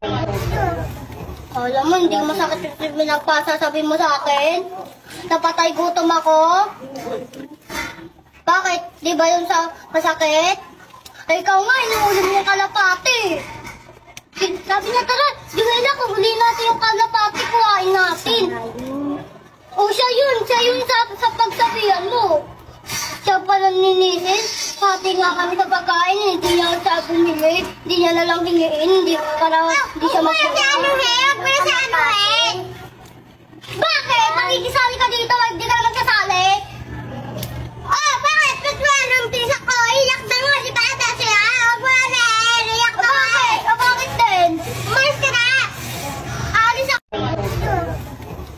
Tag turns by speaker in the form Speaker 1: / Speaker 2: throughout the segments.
Speaker 1: Alam mo, hindi masakit yung pinagpasasabi mo sa akin. Napatay gutom ako. Bakit? Di ba yun sa masakit? Ay, ikaw nga, inuulim mo yung kalapati. Sabi niya, tara, Joella, kung huli natin yung kalapati, kuhain natin. O, siya yun sa pagsabihan mo. Siya pala ninisin, pati nga kami sa pagkain, hindi niya sa bumili, hindi niya nalang hingiin, para hindi siya
Speaker 2: Huwag mo na sa anuhin!
Speaker 1: Bakit? Makikisali ka dito, hindi ka naman kasali.
Speaker 2: Oh, bakit? Ba't mo narumpin sa ko? Iyak na mo, di ba? Kasi huwag mo na iyak na mo.
Speaker 1: Bakit din?
Speaker 2: Umalis ka na!
Speaker 1: Alis ako.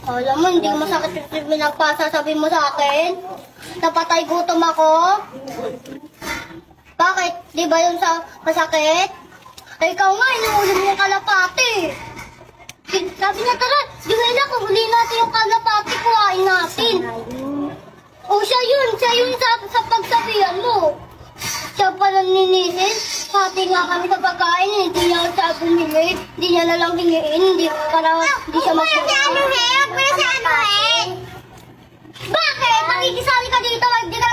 Speaker 1: Alam mo, hindi masakit yung pinagpasasabi mo sa akin. Napatay gutom ako. Bakit? Di ba yun sa masakit? Ay, ikaw nga, inuulim mo yung kalapati. Sabi niya, tara, Joella, kung huli natin yung kalapati, kuhain natin. O, siya yun sa pagsabihan mo. Siya pala ninisin, pati nga kami sa pagkain, hindi niya sa bumili, hindi niya nalang hingiin, para hindi siya
Speaker 2: Huwag mo na sa anuhin! Huwag mo na sa anuhin!
Speaker 1: Bakit? Makikisali ka dito, hindi ka